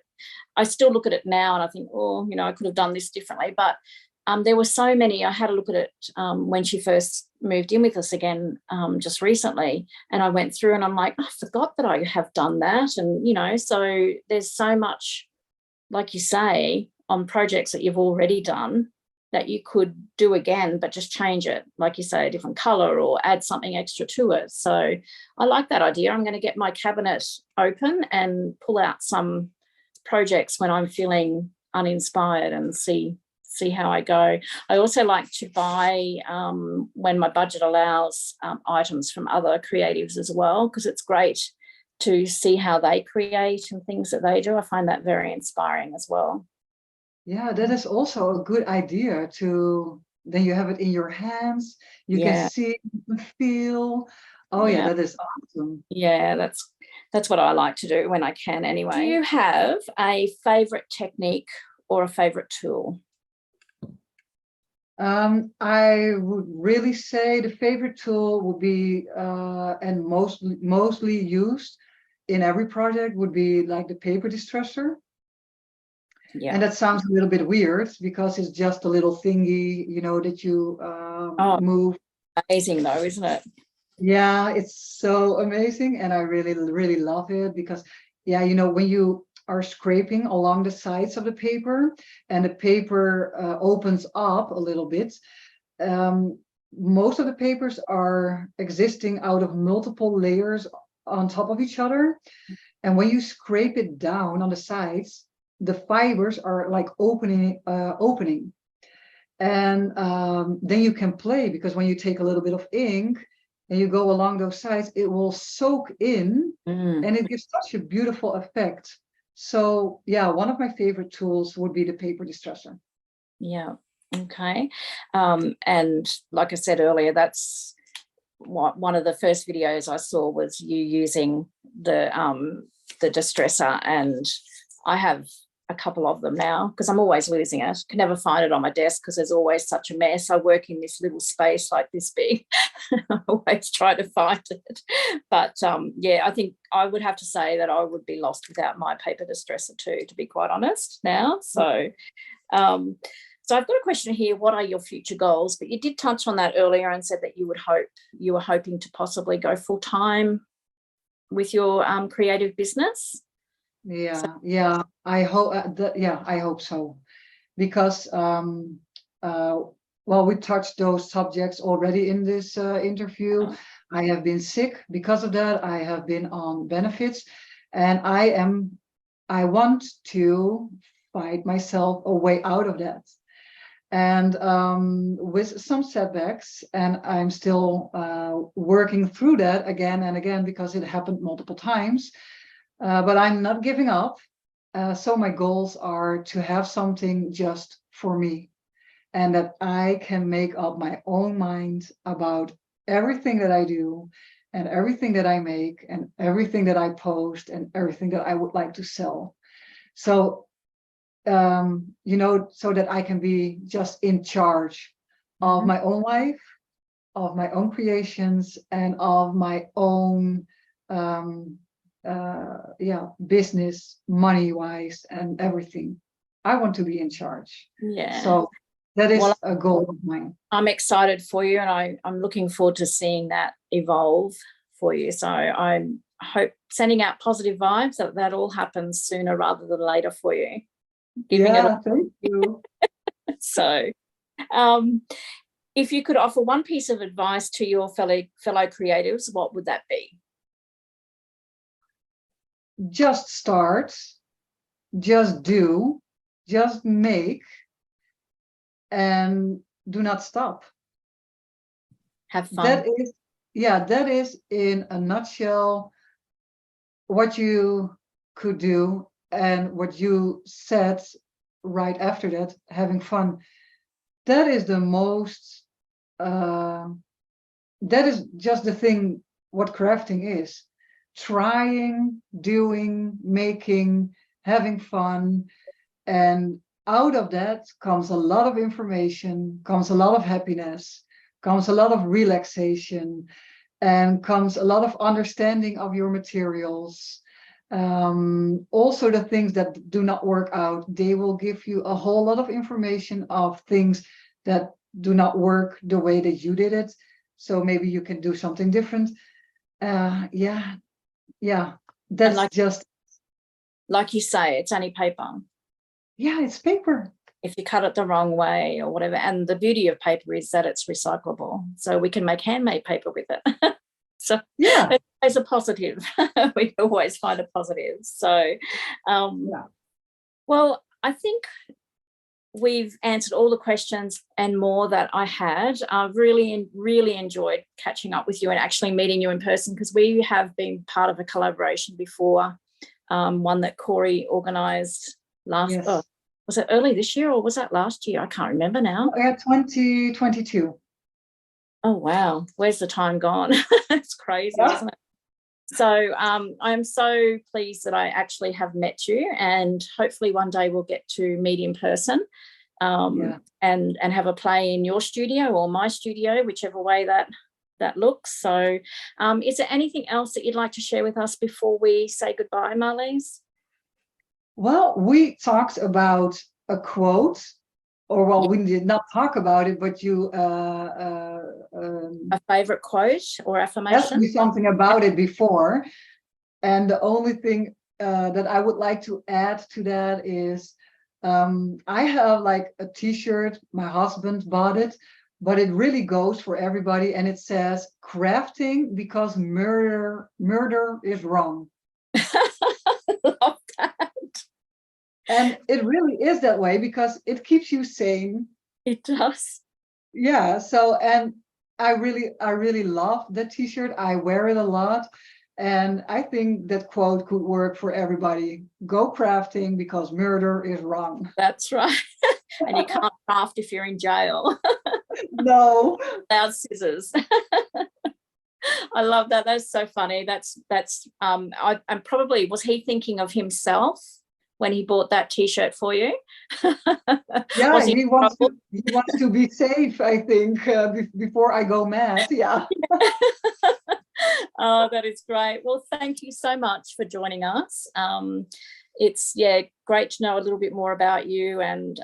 I still look at it now and I think, oh, you know, I could have done this differently. But there were so many. I had a look at it when she first moved in with us again just recently, and I went through and I'm like, I forgot that I have done that. And, you know, so there's so much, like you say, on projects that you've already done that you could do again, but just change it, like you say, a different color or add something extra to it. So I like that idea. I'm going to get my cabinet open and pull out some projects when I'm feeling uninspired and see how I go. I also like to buy, when my budget allows, items from other creatives as well, because it's great to see how they create and things that they do. I find that very inspiring as well. Yeah, that is also a good idea to, then you have it in your hands, you can Yeah, see, you can feel. Oh yeah, yeah, that is awesome. yeah. That's what I like to do when I can anyway. Do you have a favourite technique or a favourite tool? I would really say the favorite tool would be, and mostly used in every project, would be like the paper distresser. Yeah. And that sounds a little bit weird because it's just a little thingy, you know, that you move. Amazing though, isn't it? Yeah, it's so amazing. And I really, really love it because, yeah, you know, when you are scraping along the sides of the paper and the paper opens up a little bit, most of the papers are existing out of multiple layers on top of each other. And when you scrape it down on the sides, the fibers are like opening. And then you can play, because when you take a little bit of ink and you go along those sides, it will soak in and it gives such a beautiful effect. So yeah, one of my favorite tools would be the paper distresser. Yeah. Okay. And like I said earlier, that's what one of the first videos I saw was you using the distresser, and I have a couple of them now because I'm always losing it. Can never find it on my desk because there's always such a mess. I work in this little space like this big. I always try to find it. But yeah, I think I would have to say that I would be lost without my paper distresser too, to be quite honest now. So so I've got a question here. What are your future goals? But you did touch on that earlier and said that you were hoping to possibly go full time with your creative business. Yeah, I hope I hope so, because well, we touched those subjects already in this interview. I have been sick because of that. I have been on benefits, and I want to fight myself a way out of that. And with some setbacks, and I'm still working through that again and again because it happened multiple times. But I'm not giving up. So my goals are to have something just for me, and that I can make up my own mind about everything that I do and everything that I make and everything that I post and everything that I would like to sell. So, you know, so that I can be just in charge of my own life, of my own creations, and of my own business, money wise, and everything. I want to be in charge. Yeah. So that is a goal of mine. I'm excited for you, and I'm looking forward to seeing that evolve for you. So I hope, sending out positive vibes, that all happens sooner rather than later for you. Thank you. So if you could offer one piece of advice to your fellow creatives, what would that be? Just start, just do, just make, and do not stop. Have fun. That is in a nutshell what you could do, and what you said right after that, having fun. That is the most, that is just the thing what crafting is. Trying, doing, making, having fun. And out of that comes a lot of information, comes a lot of happiness, comes a lot of relaxation, and comes a lot of understanding of your materials. Also the things that do not work out, they will give you a whole lot of information of things that do not work the way that you did it. So maybe you can do something different. That's just like you say, it's only paper. Yeah, it's paper. If you cut it the wrong way or whatever. And the beauty of paper is that it's recyclable, so we can make handmade paper with it. So yeah, there's a positive. We always find a positive. So well, I think we've answered all the questions and more that I had. I've really enjoyed catching up with you and actually meeting you in person, because we have been part of a collaboration before, one that Corey organised last, was it early this year or was that last year? I can't remember now. 2022. Oh, wow. Where's the time gone? It's crazy, isn't it? So I'm so pleased that I actually have met you, and hopefully one day we'll get to meet in person, and have a play in your studio or my studio, whichever way that looks. So is there anything else that you'd like to share with us before we say goodbye, Marlies? Well, we talked about a quote, or well, we did not talk about it, but you A favorite quote or asked affirmation? me something about it before. And the only thing that I would like to add to that is I have like a t-shirt, my husband bought it, but it really goes for everybody. And it says crafting because murder is wrong. Love that. And it really is that way because it keeps you sane. It does. Yeah. So, and I really love the t-shirt. I wear it a lot. And I think that quote could work for everybody. Go crafting because murder is wrong. That's right. And you can't craft if you're in jail. No. Without scissors. I love that. That's so funny. That's I'm probably, was he thinking of himself when he bought that t-shirt for you? Yeah, he wants to be safe, I think, before I go mad. Yeah. Oh, that is great. Well, thank you so much for joining us. It's great to know a little bit more about you, and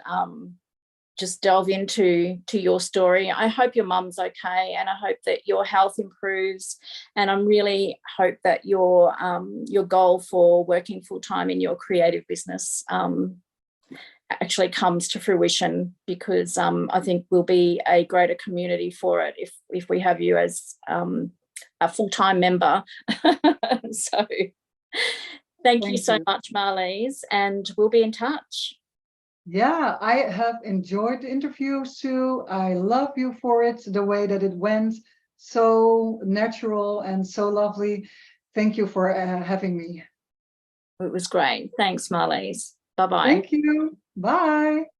just delve into your story. I hope your mum's okay, and I hope that your health improves, and I really hope that your goal for working full-time in your creative business actually comes to fruition, because I think we'll be a greater community for it if we have you as a full-time member. So thank you so much, Marlies, and we'll be in touch. Yeah, I have enjoyed the interview, Sue. I love you for it, the way that it went. So natural and so lovely. Thank you for having me. It was great. Thanks, Marlies. Bye-bye. Thank you. Bye.